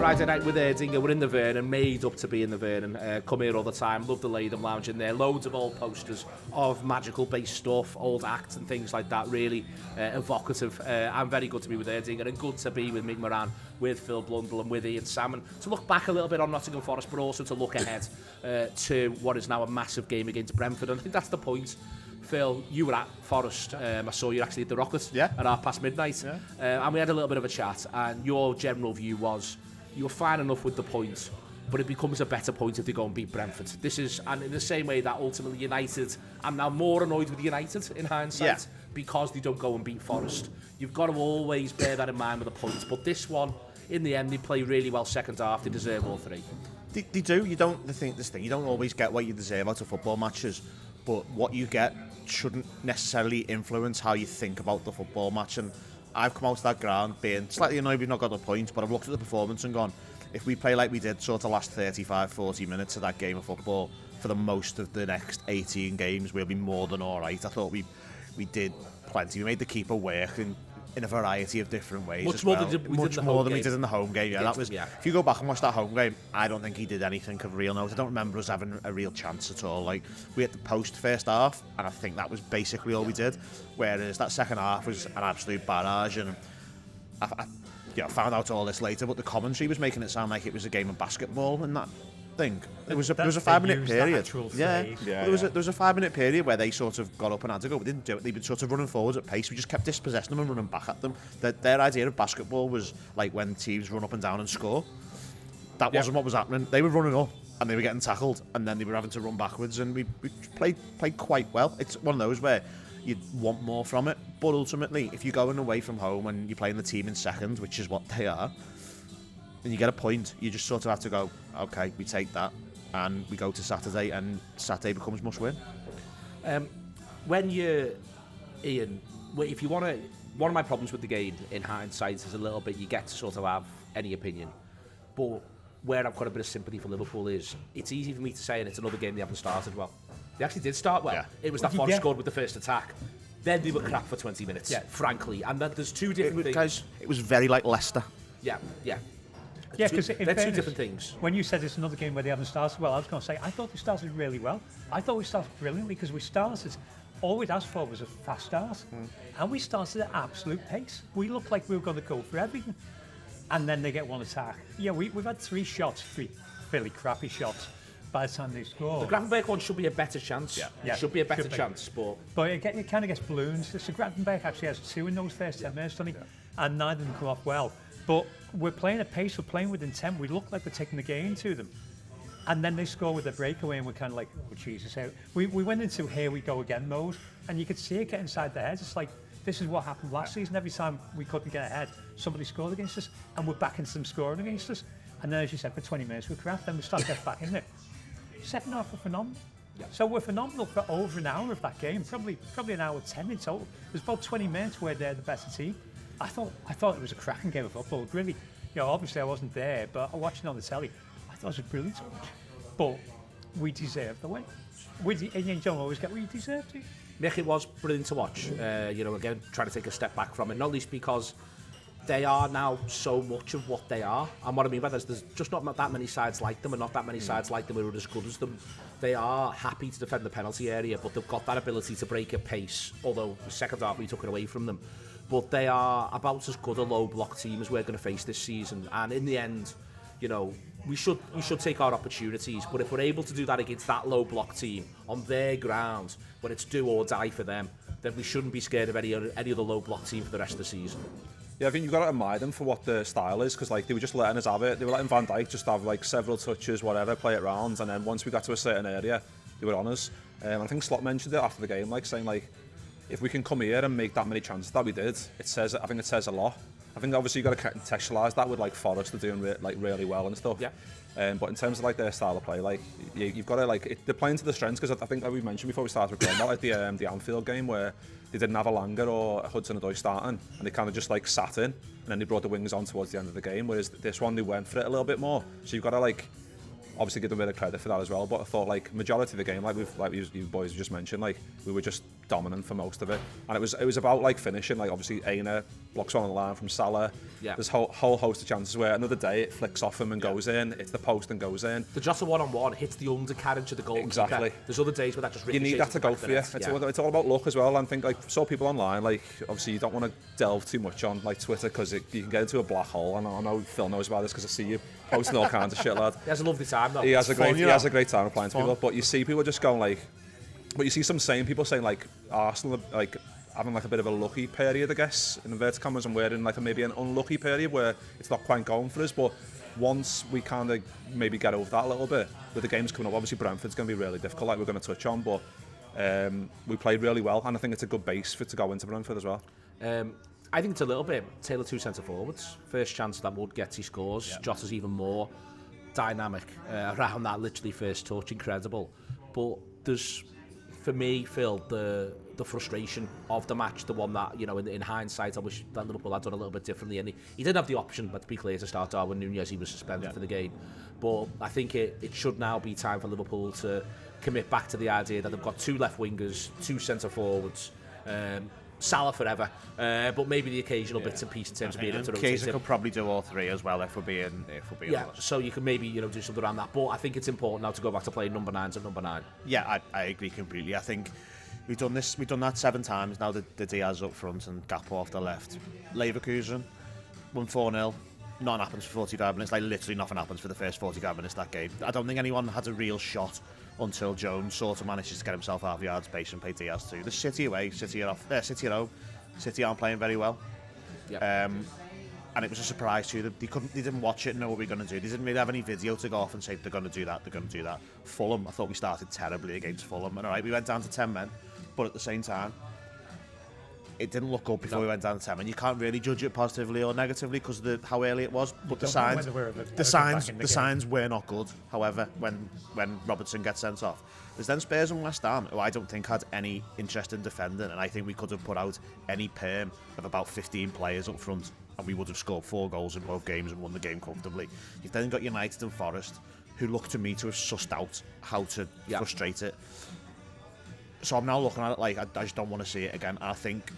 Friday night with Erdinger. We're in the Vernon, made up to be in the Vernon. Come here all the time. Love the Latham Lounge in there. Loads of old posters of magical-based stuff, old acts and things like that. Really evocative. I'm very good to be with Erdinger and good to be with Mick Moran, with Phil Blundell and with Ian Salmon. To look back a little bit on Nottingham Forest, but also to look ahead to what is now a massive game against Brentford. And I think that's the point. Phil, you were at Forest. I saw you actually at the Rocket at midnight. And we had a little bit of a chat. And your general view was you were fine enough with the point, but it becomes a better point if they go and beat Brentford. This is, and in the same way that ultimately United, I'm now more annoyed with United in hindsight because they don't go and beat Forest. You've got to always bear that in mind with the points. But this one, in the end, they play really well second half. They deserve all three. They do. You don't you don't always get what you deserve out of football matches, but what you get shouldn't necessarily influence how you think about the football match. And I've come out to that ground being slightly annoyed we've not got the point, but I've looked at the performance and gone, if we play like we did sort of last 35-40 minutes of that game of football for the most of the next 18 games, we'll be more than all right. I thought we did plenty. We made the keeper work in a variety of different ways. Much more than we did in the home game. That was. If you go back and watch that home game, I don't think he did anything of real note. I don't remember us having a real chance at all. Like, we hit the post first half, and I think that was basically all we did. Whereas that second half was an absolute barrage, and I found out all this later, but the commentary was making it sound like it was a game of basketball in that thing. There was a 5-minute period. There was a 5-minute period where they sort of got up and had to go. We didn't do it. They've been sort of running forwards at pace. We just kept dispossessing them and running back at them. Their idea of basketball was like when teams run up and down and score. That wasn't what was happening. They were running up and they were getting tackled, and then they were having to run backwards, and we played quite well. It's one of those where you'd want more from it, but ultimately, if you're going away from home and you're playing the team in second, which is what they are, and you get a point, you just sort of have to go, okay, we take that, and we go to Saturday, and Saturday becomes must-win. When you're, Ian, if you want to, one of my problems with the game in hindsight is a little bit, you get to sort of have any opinion, but where I've got a bit of sympathy for Liverpool is, it's easy for me to say, and it's another game they haven't started well. They actually did start well. It was that Forest scored with the first attack. Then they were crap for 20 minutes, frankly. And then there's two different things. Guys, it was very like Leicester. Yeah. Because they're two different things. When you said it's another game where they haven't started well, I was going to say, I thought we started really well. I thought we started brilliantly because we started, all we'd asked for was a fast start. And we started at absolute pace. We looked like we were going to go for everything. And then they get one attack. Yeah, we've had three fairly crappy shots by the time they score. The Gravenberch one should be a better chance. Should be a better chance, but it kind of gets ballooned. So Gravenberch actually has two in those first 10 minutes, doesn't he? And neither of them come off well. But we're playing at pace, we're playing with intent. We look like we're taking the game to them. And then they score with a breakaway, and we're kind of like, oh, Jesus. We went into here we go again mode, and you could see it get inside their heads. It's like, this is what happened last season. Every time we couldn't get ahead, somebody scored against us, and we're back into them scoring against us. And then, as you said, for 20 minutes we're crap, then we start to get back in it. Second half were phenomenal. So we're phenomenal for over an hour of that game, probably an hour 10 in total. There's about 20 minutes where they're the better team. I thought it was a cracking game of football. Really, obviously I wasn't there, but watching on the telly, I thought it was brilliant. But we deserved the win. And you don't always get what you deserve to. Mick, it was brilliant to watch. Again, trying to take a step back from it, not least because they are now so much of what they are. And what I mean by that is there's just not that many sides like them, and not that many sides like them who are as good as them. They are happy to defend the penalty area, but they've got that ability to break at pace, although the second half we took it away from them. But they are about as good a low block team as we're going to face this season. And in the end, we should take our opportunities, but if we're able to do that against that low block team on their ground, when it's do or die for them, then we shouldn't be scared of any other low block team for the rest of the season. Yeah, I think you've got to admire them for what their style is, because they were just letting us have it. They were letting Van Dijk just have several touches, whatever, play it round, and then once we got to a certain area, they were on us. I think Slot mentioned it after the game, saying if we can come here and make that many chances that we did, I think it says a lot. I think obviously you've got to contextualise that with Forest are doing really well and stuff. Yeah. But in terms of their style of play, you've got to they're playing to the strengths, because I think we mentioned before we started recording that the Anfield game where they didn't have Erdinger or Hudson-Odoi starting, and they kind of just sat in, and then they brought the wings on towards the end of the game. Whereas this one they went for it a little bit more. So you've got to obviously give them a bit of credit for that as well. But I thought majority of the game, you boys just mentioned, we were just dominant for most of it, and it was about like finishing. Like obviously, Aina blocks one on the line from Salah. Yeah. There's whole host of chances where another day it flicks off him and goes in. It's the post and goes in. The Jota one-on-one hits the undercarriage of the goalkeeper. Exactly. There's other days where that just You need that to go for you. It's all about luck as well. And I think like saw people online, like obviously you don't want to delve too much on like Twitter because you can get into a black hole. And I know Phil knows about this because I see you posting all kinds of shit, lad. He has a lovely time though. He has a great time replying to people. But you see people just going like, but you see some sane people saying like Arsenal like having like a bit of a lucky period, I guess, in inverted commas, and we're in like maybe an unlucky period where it's not quite going for us. But once we kind of maybe get over that a little bit, with the games coming up, obviously Brentford's going to be really difficult, like we're going to touch on, but we played really well, and I think it's a good base for it to go into Brentford as well. I think it's a little bit Taylor two centre forwards. First chance that Wood gets, he scores. Jota's even more dynamic around that literally first touch, incredible. But there's, for me, Phil, the frustration of the match, the one that, you know, in hindsight, I wish that Liverpool had done a little bit differently. And he did have the option, let's be clear, to start Darwin Núñez. He was suspended for the game. But I think it should now be time for Liverpool to commit back to the idea that they've got two left wingers, two centre forwards, Salah forever, but maybe the occasional bits and pieces in terms of being able to rotate him. Could probably do all three as well if we're being honest. So you can maybe, you know, do something around that. But I think it's important now to go back to playing number 9s at number 9. Yeah, I agree completely. I think we've done that 7 times now. The Diaz up front and Gakpo off the left. Leverkusen won 4-0. Nothing happens for 45 minutes. Like literally nothing happens for the first 45 minutes of that game. I don't think anyone had a real shot until Jones sort of manages to get himself half yard space and play Diaz too. The City away, City are off. City at home. City aren't playing very well. Yep. And it was a surprise to them. They didn't watch it and know what we were going to do. They didn't really have any video to go off and say they're going to do that, they're going to do that. Fulham, I thought we started terribly against Fulham. And all right, we went down to 10 men, but at the same time, it didn't look good before we went down to 10 men. You can't really judge it positively or negatively because of how early it was. But the signs were not good. However, when Robertson gets sent off, there's then Spurs and West Ham, who I don't think had any interest in defending, and I think we could have put out any perm of about 15 players up front, and we would have scored 4 goals in both games and won the game comfortably. You've then got United and Forest, who look to me to have sussed out how to frustrate it. So I'm now looking at it like I just don't want to see it again. And I think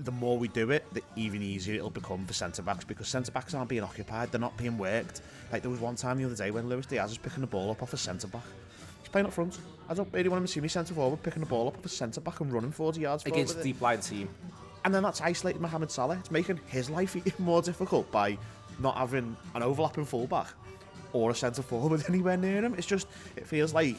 the more we do it, the even easier it'll become for centre-backs, because centre-backs aren't being occupied, they're not being worked. Like there was one time the other day when Luis Diaz was picking the ball up off a centre-back. He's playing up front. I don't really want him to see me centre-forward picking the ball up off a centre-back and running 40 yards forward against a deep-line team. And then that's isolating Mohamed Salah. It's making his life even more difficult by not having an overlapping full-back or a centre-forward anywhere near him. It feels like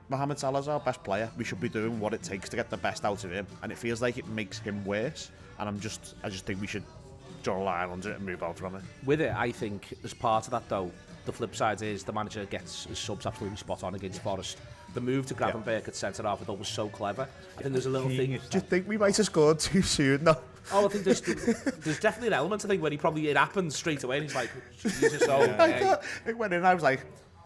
Mohamed Salah's our best player. We should be doing what it takes to get the best out of him, and it feels like it makes him worse. And I just think we should draw a line under it and move on from it. With it, I think as part of that though, the flip side is the manager gets his subs absolutely spot on against Forest. The move to Gravenberch at centre half I thought was so clever. I think there's a little thing. Do you think we might have scored too soon? No. Oh, I think there's definitely an element, I think, where it happens straight away and he's like, Jesus, It went in and I was like, do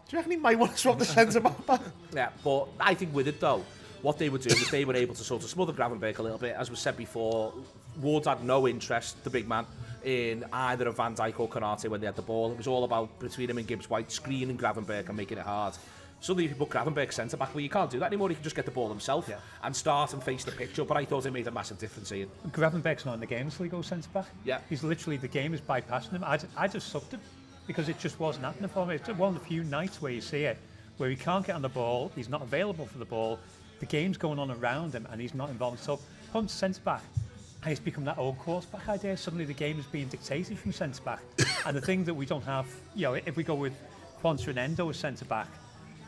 you reckon he might want to swap the centre back? Yeah, but I think with it though, what they were doing is they were able to sort of smother Gravenberch a little bit. As was said before, Ward had no interest, the big man, in either of Van Dijk or Konate when they had the ball. It was all about, between him and Gibbs-White, screening Gravenberch and making it hard. Suddenly if you put Gravenberch centre-back, well, you can't do that anymore. He can just get the ball himself and start and face the picture. But I thought it made a massive difference, Ian. Gravenberch's not in the game until he goes centre-back. Yeah. He's literally, the game is bypassing him. I just subbed him because it just wasn't happening for me. It's one of the few nights where you see it, where he can't get on the ball, he's not available for the ball, the game's going on around him and he's not involved. So put him centre-back, and it's become that old quarterback idea. Suddenly the game is being dictated from centre-back. And the thing that we don't have, you know, if we go with Quanta and Endo as centre-back,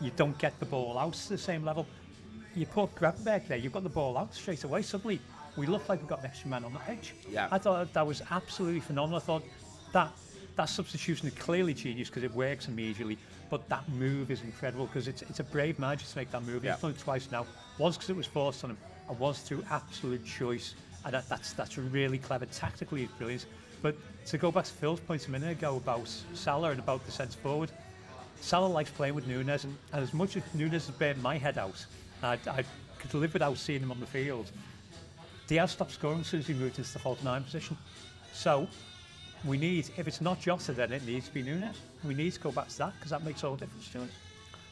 you don't get the ball out to the same level. You put Gravenberch there, you've got the ball out straight away. Suddenly we look like we've got an extra man on the pitch. Yeah. I thought that was absolutely phenomenal. I thought that substitution is clearly genius because it works immediately, but that move is incredible because it's a brave manager to make that move. He's done it twice now. Once because it was forced on him, and once through absolute choice. And that's really clever. Tactically, it's brilliant. But to go back to Phil's point a minute ago about Salah and about the centre forward, Salah likes playing with Núñez, and as much as Núñez has burnt my head out, I could live without seeing him on the field. Diaz stopped scoring as soon as he moved into the false 9 position. So we need, if it's not Jota, then it needs to be Núñez. We need to go back to that because that makes all the difference to us.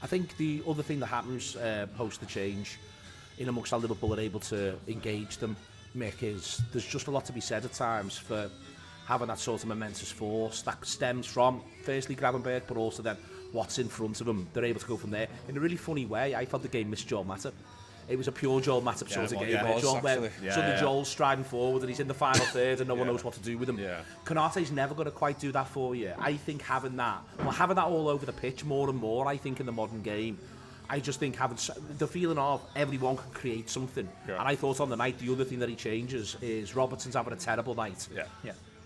I think the other thing that happens post the change in amongst how Liverpool are able to engage them, Mick, is there's just a lot to be said at times for having that sort of momentous force that stems from, firstly, Gravenberch, but also then what's in front of them. They're able to go from there. In a really funny way, I felt the game missed Joel Matip. It was a pure Joel Matip sort of game. Suddenly Joel's striding forward and he's in the final third and no one knows what to do with him. Konate's never going to quite do that for you. I think having that all over the pitch more and more, I think, in the modern game, I just think having the feeling of everyone can create something. And I thought on the night, the other thing that he changes is Robertson's having a terrible night.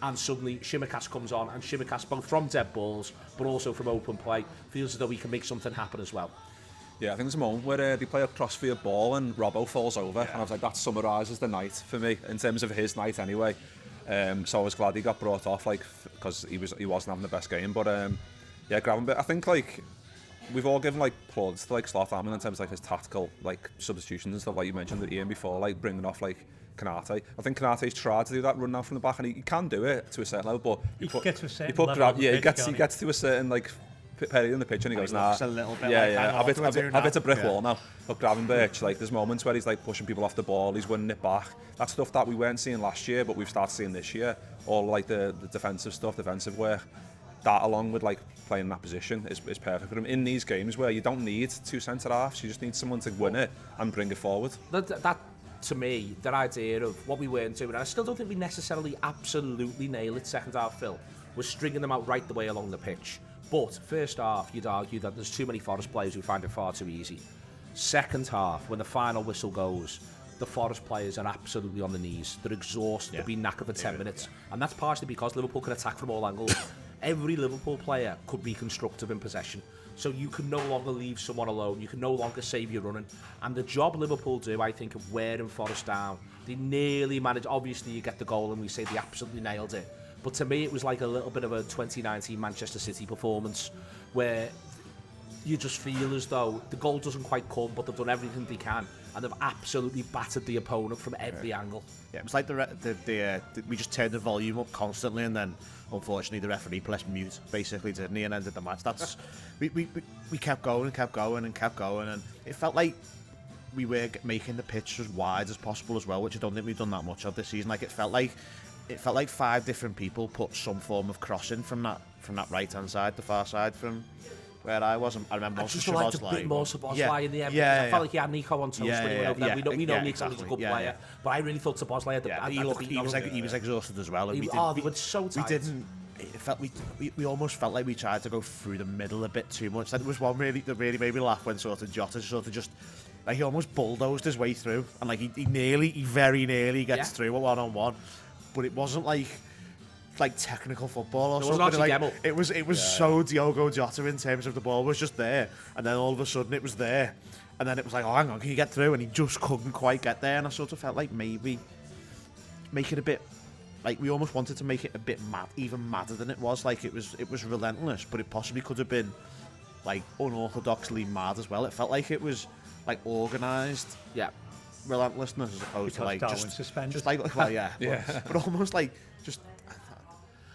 And suddenly Shimikas comes on, and Shimikas, both from dead balls but also from open play, feels as though he can make something happen as well. Yeah, I think there's a moment where they play a crossfield ball and Robbo falls over, and I was like, that summarises the night for me in terms of his night anyway. So I was glad he got brought off, like, because he wasn't having the best game. But yeah, Gravenberch, I think like we've all given like plaudits to like Salmon in terms of like his tactical like substitutions and stuff, like you mentioned with Ian before, like bringing off like Konate. I think Konate's tried to do that run now from the back, and he can do it to a certain level, but he gets to a certain level. He gets to a certain like period in the pitch, and he goes, nah, a little bit I've hit a brick wall now. But Gravenberch, like there's moments where he's like pushing people off the ball, he's winning it back. That's stuff that we weren't seeing last year, but we've started seeing this year. All like the defensive stuff, defensive work. That, along with like playing in that position, is perfect for him in these games where you don't need two centre halves, you just need someone to win it and bring it forward. That to me, that idea of what we weren't doing, and I still don't think we necessarily absolutely nail it second half, Phil, was stringing them out right the way along the pitch. But first half, you'd argue that there's too many Forest players who find it far too easy. Second half, when the final whistle goes, the Forest players are absolutely on the knees. They're exhausted, they've been knackered for 10 minutes. And that's partially because Liverpool can attack from all angles. Every Liverpool player could be constructive in possession. So you can no longer leave someone alone. You can no longer save your running. And the job Liverpool do, I think, of wearing Forest down, they nearly managed. Obviously, you get the goal and we say they absolutely nailed it. But to me, it was like a little bit of a 2019 Manchester City performance where you just feel as though the goal doesn't quite come, but they've done everything they can, and they've absolutely battered the opponent from every angle. Yeah, it was like we just turned the volume up constantly, and then unfortunately the referee pressed mute, basically, didn't he, and ended the match. That's we kept going and kept going and kept going, and it felt like we were making the pitch as wide as possible as well, which I don't think we've done that much of this season. Like it felt like 5 different people put some form of crossing from that right hand side, the far side from where I was. I remember I just liked a bit more Szoboszlai in the end. I felt like he had Nico on toast when he went over there. We know Nico's a good player, but I really thought Szoboszlai he was exhausted as well. They were so tight. We almost felt like we tried to go through the middle a bit too much. There was one that really made me laugh when sort of Jota sort of just like he almost bulldozed his way through, and like he very nearly gets through a one-on-one, but it wasn't like technical football or something. Like, it was so Diogo Jota in terms of the ball was just there, and then all of a sudden it was there, and then it was like, oh, hang on, can you get through? And he just couldn't quite get there, and I sort of felt like maybe make it a bit like we almost wanted to make it a bit mad, even madder than it was. Like it was relentless, but it possibly could have been like unorthodoxly mad as well. It felt like it was like organised, relentlessness as opposed to like just like well, but almost like just.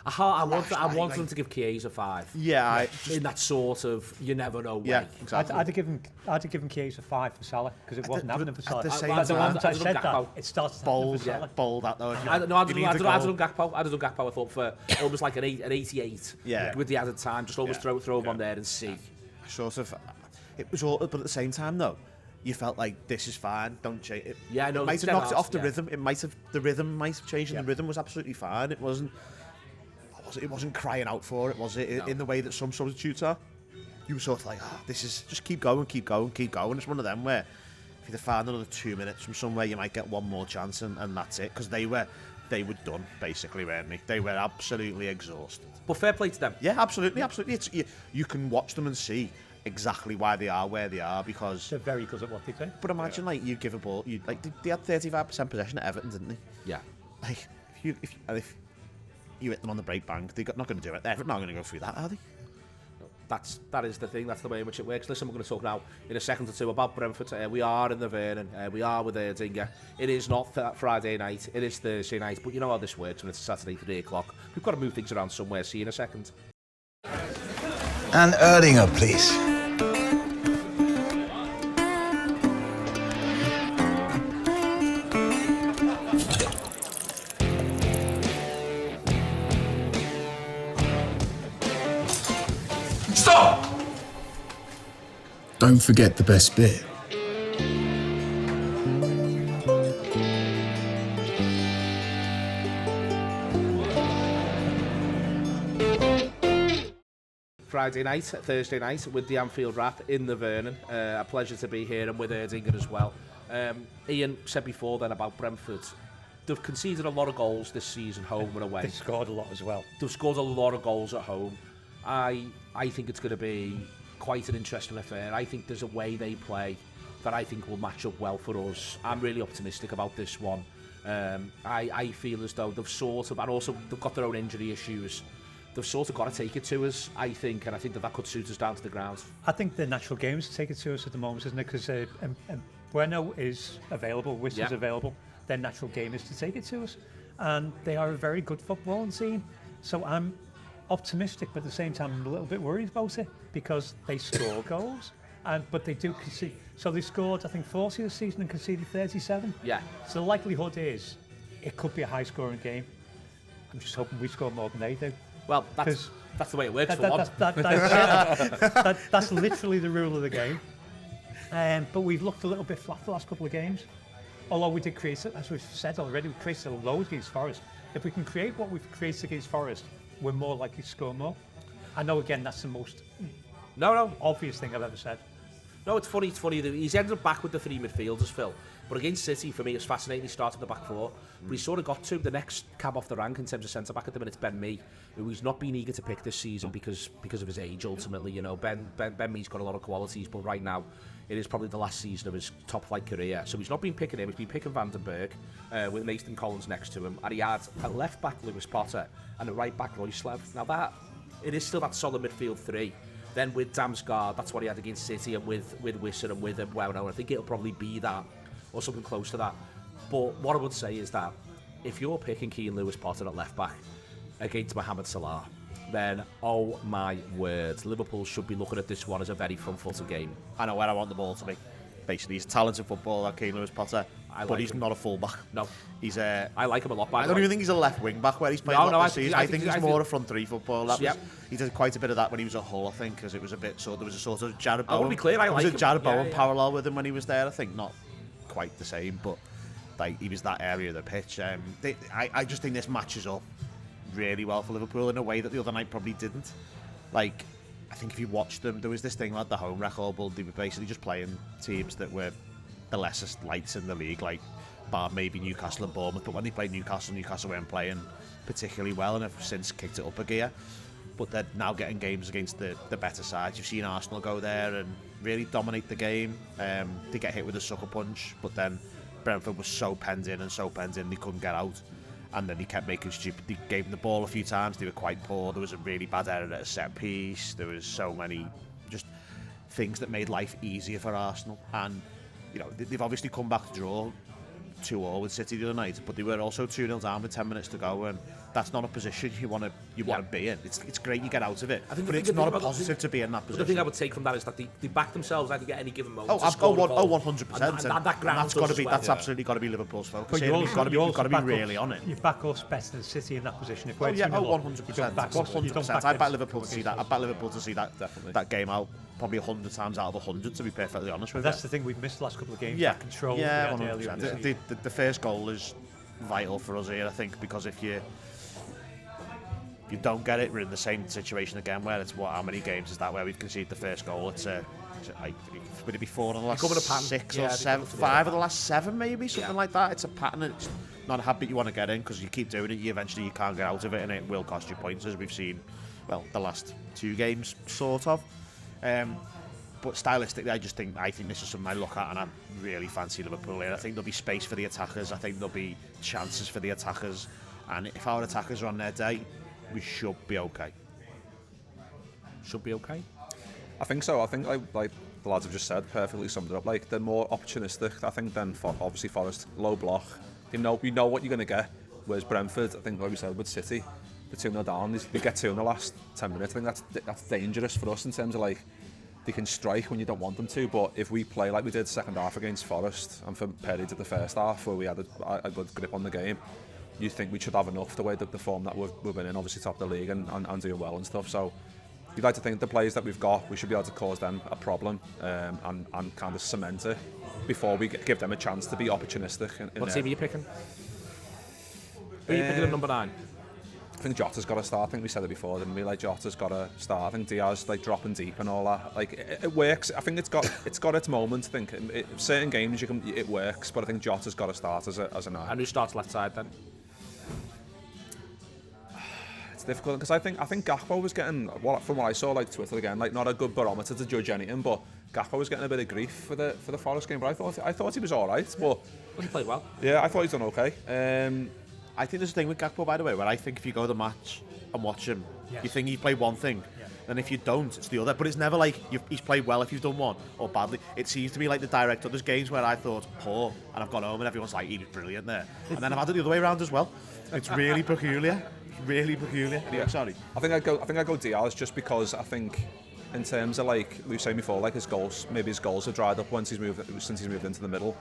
I want them to give Chiesa 5. Yeah, in that sort of you never know way. Yeah, exactly. I'd have given Chiesa 5 for Salah because it wasn't happening for Salah. At the same time, I said that it started bold for Salah. Bold that though. I'd have done Gakpo. I thought for almost like an 88. Yeah. With the added time, just almost throw him on there and see. Sort of, it was all, but at the same time though, you felt like this is fine. Don't change it. Yeah, I know. It might have knocked it off the rhythm. The rhythm might have changed, and the rhythm was absolutely fine. It wasn't crying out for it, was it? No. In the way that some substitutes are. You were sort of like, this is just keep going. It's one of them where if you'd find another 2 minutes from somewhere, you might get one more chance, and that's it. Because they were done, basically, weren't they? They were absolutely exhausted. But fair play to them. Yeah, absolutely. It's, you can watch them and see exactly why they are where they are, because they're very good at what they do. But imagine like you give a ball, they had 35% possession at Everton, didn't they? Yeah. Like if you hit them on the break bank, they're not going to do it. They're not going to go through that, are they? That is the thing. That's the way in which it works. Listen, we're going to talk now in a second or two about Brentford. We are in the Vernon. We are with Erdinger. It is not Friday night. It is Thursday night. But you know how this works when it's Saturday, 3 o'clock. We've got to move things around somewhere. See you in a second. And Erdinger, please. Stop! Don't forget the best bit. Friday night, Thursday night with the Anfield Wrap in the Vernon. A pleasure to be here and with Erdinger as well. Ian said before then about Brentford. They've conceded a lot of goals this season, home and away. They scored a lot as well. They've scored a lot of goals at home. I think it's going to be quite an interesting affair. I think there's a way they play that I think will match up well for us. I'm really optimistic about this one. I feel as though they've sort of, and also they've got their own injury issues. They've sort of got to take it to us, I think, and I think that could suit us down to the ground. I think the natural game is to take it to us at the moment, isn't it? Because Bueno is available, Whistler's available. Their natural game is to take it to us, and they are a very good footballing team. So I'm optimistic, but at the same time I'm a little bit worried about it because they score goals, but they do concede. So they scored, I think, 40 this season and conceded 37. Yeah. So the likelihood is it could be a high-scoring game. I'm just hoping we score more than they do. Well, that's the way it works for one. That's literally the rule of the game. But we've looked a little bit flat the last couple of games. Although we did create, as we've said already, we created a load against Forest. If we can create what we've created against Forest, we're more likely to score more. I know, again, that's the most obvious thing I've ever said. No, it's funny. He's ended up back with the three midfielders, Phil. But against City, for me, it's fascinating. He started the back four. But he sort of got to the next cab off the rank in terms of centre-back at the minute. It's Ben Mee, who he's not been eager to pick this season because of his age, ultimately. You know, Ben Mee's got a lot of qualities, but right now, it is probably the last season of his top-flight career. So he's not been picking him. He's been picking Vandenberg with Nathan Collins next to him. And he had at left-back Lewis Potter and at right-back Royslev. Now it is still that solid midfield three. Then with Damsgaard, that's what he had against City, and with Wisser and with Bueno. I think it'll probably be that, or something close to that. But what I would say is that if you're picking Keane Lewis Potter at left-back against Mohamed Salah, then, oh my word, Liverpool should be looking at this one as a very front-footed game. I know where I want the ball to be. Basically, he's a talented footballer, Keane Lewis Potter, but he's not a full-back. No. I like him a lot, by the way. I don't even think he's a left wing-back where he's playing this season. I think he's more a front-three footballer. He did quite a bit of that when he was at Hull, I think, because it was a bit there was a sort of Jared Bowen. I want to be clear, I like him. There was a Jared Bowen parallel with him when he was there, I think. Not quite the same, but he was that area of the pitch. I just think this matches up really well for Liverpool in a way that the other night probably didn't. I think if you watched them, there was this thing like the home record, but they were basically just playing teams that were the lessest lights in the league, bar maybe Newcastle and Bournemouth. But when they played Newcastle weren't playing particularly well and have since kicked it up a gear. But they're now getting games against the better sides. You've seen Arsenal go there and really dominate the game. They get hit with a sucker punch, but then Brentford was so penned in they couldn't get out. And then he kept making stupid. They gave him the ball a few times. They were quite poor. There was a really bad error at a set piece. There was so many just things that made life easier for Arsenal. And they've obviously come back to draw 2-2 with City the other night, but they were also 2-0 down with 10 minutes to go, and that's not a position you want to be in. It's great you get out of it, but it's not a positive to be in that position. The thing I would take from that is that they back themselves out to get any given moment. 100%. And that ground that's absolutely got to be Liverpool's focus. You've got to be really on it. You back us better than City in that position. If 100%. 100%. I back Liverpool to see that. I back Liverpool to see that game out probably 100 times out of 100, to be perfectly honest with you. That's the thing we've missed the last couple of games. Control. 100%. The first goal is vital for us here, I think, because if you don't get it, we're in the same situation again where it's how many games is that where we've conceded the first goal? Would it be 4 of the last 6 or 7, 5 of the last 7 maybe, something like that. It's a pattern. It's not a habit you want to get in because you keep doing it, eventually you can't get out of it, and it will cost you points, as we've seen the last 2 games sort of. But stylistically, I think this is something I look at, and I really fancy Liverpool here. I think there'll be space for the attackers. I think there'll be chances for the attackers, and if our attackers are on their day, we should be okay. Should be okay. I think so. I think like the lads have just said, perfectly summed it up. They're more opportunistic, I think, than obviously Forest. Low block. We know what you're going to get. Whereas Brentford, I think, like we said with City, they're 2-0 down. They get 2 in the last 10 minutes. I think that's dangerous for us in terms of they can strike when you don't want them to. But if we play like we did second half against Forest and for periods of the first half where we had a good grip on the game, you think we should have enough the way that the form that we've been in, obviously top of the league and doing well and stuff. So you'd like to think the players that we've got, we should be able to cause them a problem and kind of cement it before we give them a chance to be opportunistic. What team are you picking? Who are you picking at number 9? I think Jota's got to start. I think we said it before, didn't we? Like, Jota's got to start. I think Diaz, like, dropping deep and all that. Like, it works. I think it's got its moments. I think certain games it works, but I think Jota's got to start as a 9. And who starts left side then? It's difficult because I think Gakpo was getting, from what I saw, like Twitter again, like, not a good barometer to judge anything, but Gakpo was getting a bit of grief for the Forest game. But I thought he was all right. But he played well. Yeah, I thought he's done okay. I think there's a thing with Gakpo, by the way, where I think if you go to the match and watch him, you think he played one thing, and if you don't, it's the other. But it's never like he's played well if you've done one, or badly. It seems to be like the direct. There's games where I thought poor, and I've gone home and everyone's like, he was brilliant there. And then I've had it the other way around as well. It's really peculiar. Really peculiar. Yeah. Sorry. I think I go Diaz just because I think in terms of, like we were saying before, like his goals have dried up since he's moved into the middle.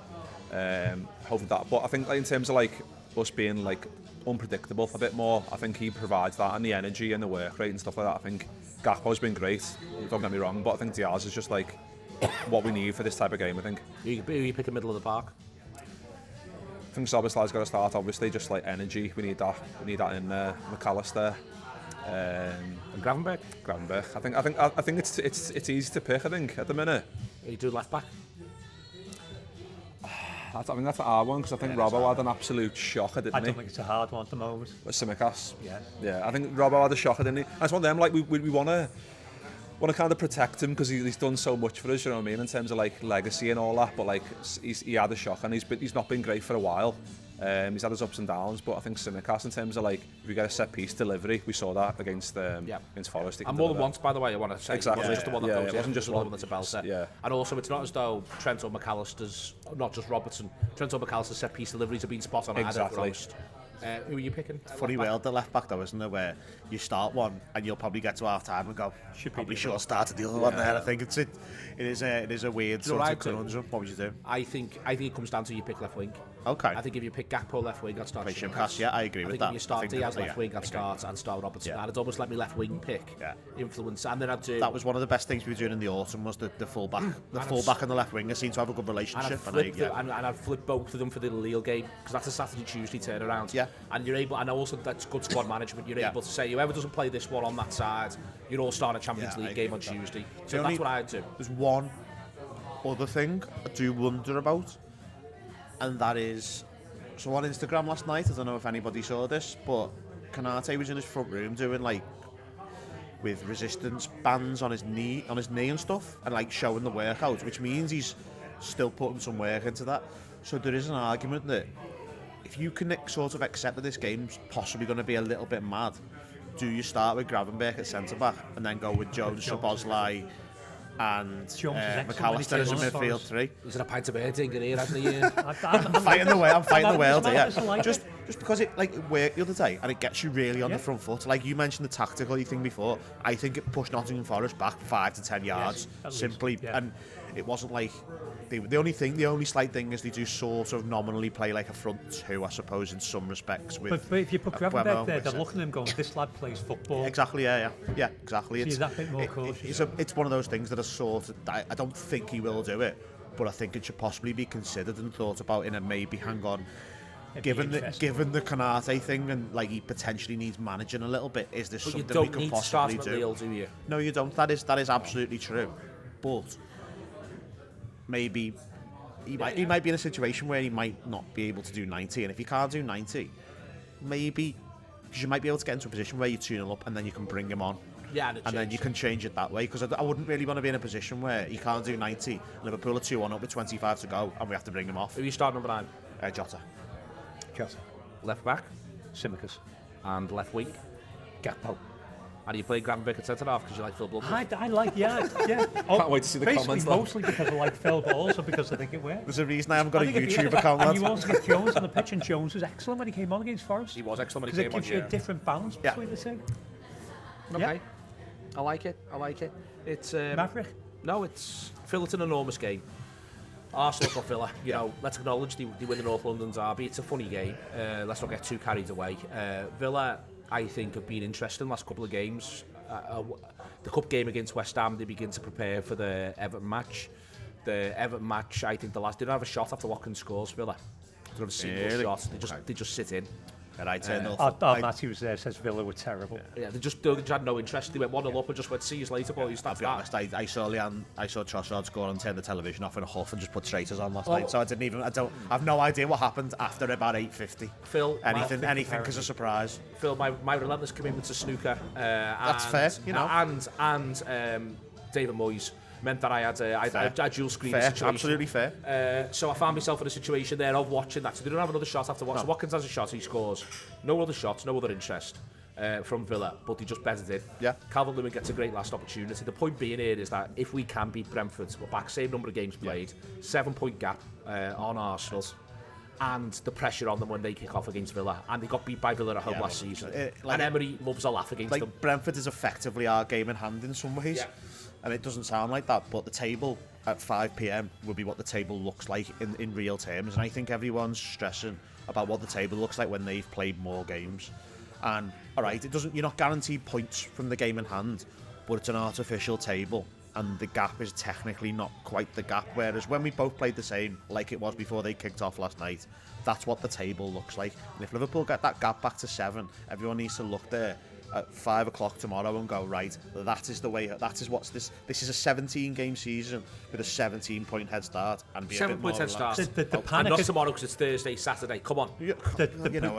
Hopefully that. But I think, like, in terms of, like, us being, like, unpredictable a bit more, I think he provides that, and the energy and the work rate and stuff like that. I think Gakpo's been great, don't get me wrong, but I think Diaz is just, like, what we need for this type of game, I think. Who you pick in the middle of the park? I think Soboslai's got to start, obviously, just like energy. We need that in McAllister. And Gravenberch? I think it's easy to pick, I think, at the minute. You do left back? I think that's a hard one, because I think Robbo had an absolute shocker, didn't he? I don't think it's a hard one at the moment. Tsimikas. Yeah, I think Robbo had a shocker, didn't he? And it's one of them, like, we want to kind of protect him because he's done so much for us, you know what I mean, in terms of, like, legacy and all that. But, like, he had a shock, and he's not been great for a while. He's had his ups and downs, but I think Tsimikas, in terms of, like, if we get a set piece delivery, we saw that against Forest. And more than once, by the way, I want to say. Exactly. It wasn't just the one that goes. It wasn't just the one that's a belter. Yeah. And also, it's not as though Trent or McAllister's, not just Robertson, Trent or McAllister's set piece deliveries have been spot on either. Who are you picking? Funny world, the left back though, isn't it? Where you start one and you'll probably get to half time and go, should have started the other one there. I think it is a weird sort of conundrum. What would you do? I think it comes down to you pick left wing. Okay. I think if you pick Gakpo left wing, I'd start Tsimikas. Yeah, I agree with that. If you start Diaz left wing, I'd start Robertson. And I'd almost let me left wing pick influence, and then I'd do. That was one of the best things we were doing in the autumn, was the full back. The full back and the left winger seemed to have a good relationship. And I'd flip both of them for the Lille game, because that's a Saturday Tuesday turnaround. Yeah. And you're able, and also that's good squad management. You're able to say whoever doesn't play this one on that side, you're all starting a Champions League game on Tuesday. So that's what I'd do. There's one other thing I do wonder about, and that is, so on Instagram last night, I don't know if anybody saw this, but Kanate was in his front room doing, like, with resistance bands on his knee and stuff, and, like, showing the workout, which means he's still putting some work into that. So there is an argument that if you can sort of accept that this game's possibly going to be a little bit mad, do you start with Gravenberch at centre back and then go with Jones, Szoboszlai and McAllister as a midfield three? Is it a pint of Erdinger here, hasn't he? I'm fighting the world here. Just because it worked the other day and it gets you really on the front foot. Like you mentioned the tactical thing before, I think it pushed Nottingham Forest back 5 to 10 yards simply, and it wasn't like the only slight thing is they do sort of nominally play like a front two, I suppose, in some respects. But if you put Gravenberch there, they're looking at him going, this lad plays football. Exactly, yeah, exactly. It's that bit more cautious. It's one of those things that are sort of, I don't think he will do it, but I think it should possibly be considered and thought about in a maybe hang on. Given the Kanate thing, and like he potentially needs managing a little bit, is this something we can possibly do? Lille, do you? No, you don't. That is absolutely true. But maybe he might be in a situation where he might not be able to do 90, and if he can't do 90, maybe because you might be able to get into a position where you 2-0 up and then you can bring him on. Yeah, and then you can change it that way, because I wouldn't really want to be in a position where he can't do 90, Liverpool are 2-1 up with 25 to go, and we have to bring him off. Who you start number 9? Jota. Left back? Tsimikas. And left wing? Gakpo. And you play Gravenberch at centre half because you like Phil Blundell? I like, yeah. Can't wait to see the comments. Mostly because I like Phil, but also because I think it works. There's a reason I haven't got a YouTube account. And you also get Jones on the pitch, and Jones was excellent when he came on against Forest. He was excellent when he came on, because it gives you a different balance between the two. Okay. I like it. It's Maverick? No, it's Phil's an enormous game. Arsenal got Villa. You know, let's acknowledge they win the North London derby. It's a funny game. Let's not get too carried away. Villa, I think, have been interesting the last couple of games. the cup game against West Ham, they begin to prepare for the Everton match. The Everton match, I think they don't have a shot after Watkins scores, Villa. They don't have a single shot. They just sit in. Matty was there, says Villa were terrible. Yeah, they just had no interest. They went 1-0 up and just went, see you later, boys. I'll be honest, I saw Trossard score and turn the television off in a huff and just put traitors on last night. So I've no idea what happened after about 8:50. Phil, anything because of surprise. Phil, my relentless commitment to snooker. That's fair, you know. And David Moyes meant that I had dual screen situation. Absolutely fair. So I found myself in a situation there of watching that. So they don't have another shot after Watkins. No. Watkins has a shot, he scores. No other shots, no other interest from Villa, but they just bettered it. Yeah. Calvert-Lewin gets a great last opportunity. The point being here is that if we can beat Brentford, we're back, same number of games played, 7-point gap on Arsenal. And the pressure on them when they kick off against Villa. And they got beat by Villa at home last season. And Emery loves a laugh against them. Brentford is effectively our game in hand in some ways. Yeah. And it doesn't sound like that, but the table at 5 p.m. will be what the table looks like in real terms. And I think everyone's stressing about what the table looks like when they've played more games. And, all right, you're not guaranteed points from the game in hand, but it's an artificial table. And the gap is technically not quite the gap. Whereas when we both played the same, like it was before they kicked off last night, that's what the table looks like. And if Liverpool get that gap back to 7, everyone needs to look there at 5 o'clock tomorrow and go, right, that is the way, that is what's this is a 17-game season with a 17-point head start and be 7 points head start. The panic and not tomorrow because it's Thursday, Saturday. Come on.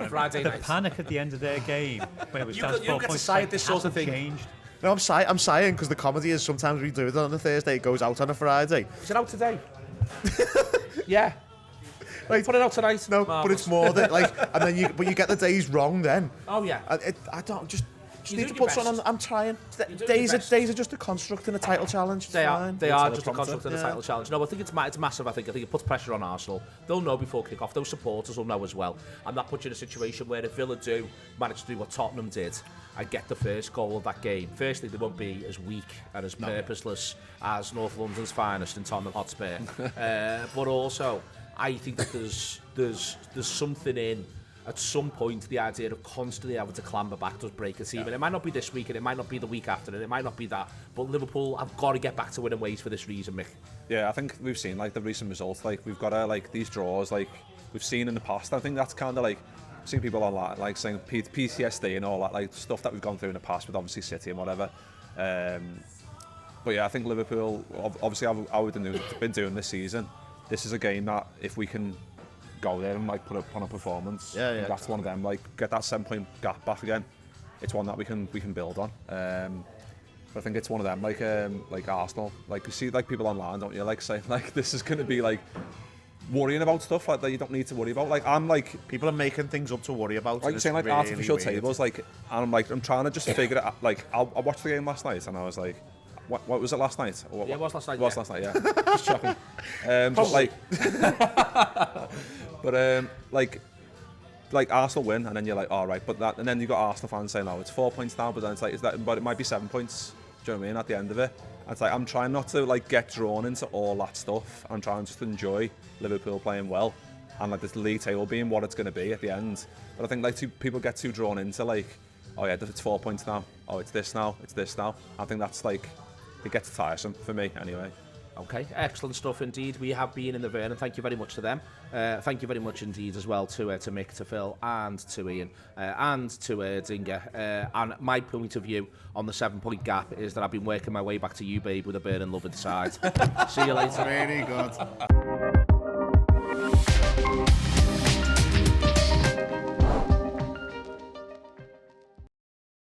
Friday night. The panic at the end of their game when it was down to 4 points this sort of thing. Changed. No, I'm sighing because the comedy is sometimes we do it on a Thursday, it goes out on a Friday. Is it out today? Yeah. Right. Put it out tonight. No, Marvelous. But it's more that and then you get the days wrong then. Oh yeah. I don't just need to put something on. I'm trying. Days are just a construct in a title challenge. They are just a construct in a title challenge. No, I think it's massive. I think it puts pressure on Arsenal. They'll know before kick-off. Those supporters will know as well. And that puts you in a situation where if Villa do manage to do what Tottenham did and get the first goal of that game, firstly, they won't be as weak and as purposeless as North London's finest in Tottenham Hotspur. But also, I think that there's something in, at some point, the idea of constantly having to clamber back does break a team. And it might not be this week, and it might not be the week after, and it might not be that. But Liverpool have got to get back to winning ways for this reason, Mick. Yeah, I think we've seen the recent results. We've got to these draws we've seen in the past. I think that's kind of seeing people online saying PTSD and all that stuff that we've gone through in the past with obviously City and whatever. But yeah, I think Liverpool, obviously how we've been doing this season. This is a game that if we can go there and put up on a performance, that's one of them. Get that 7-point gap back again. It's one that we can build on. But I think it's one of them like Arsenal. You see people online, don't you? Saying this is going to be worrying about stuff that you don't need to worry about. I'm people are making things up to worry about. You're saying really artificial weird. Tables. And I'm trying to just figure it out. I watched the game last night and I was like. What was it last night? Yeah, it was last night. It was last night, yeah. Just checking. But Arsenal win, and then you're all right. And then you got Arsenal fans saying, "Oh, it's 4 points now," but then it's but it might be 7 points. Do you know what I mean? At the end of it, and it's I'm trying not to get drawn into all that stuff. I'm trying just to enjoy Liverpool playing well, and this league table being what it's going to be at the end. But I think people get too drawn into oh yeah, it's 4 points now. Oh, it's this now. It's this now. I think that's it gets tiresome for me anyway. Okay, excellent stuff indeed. We have been in the Vernon. Thank you very much to them. Thank you very much indeed as well to Mick, to Phil, and to Ian, and to Erdinger. And my point of view on the 7-point gap is that I've been working my way back to you, babe, with a burning love inside. See you later. Very good.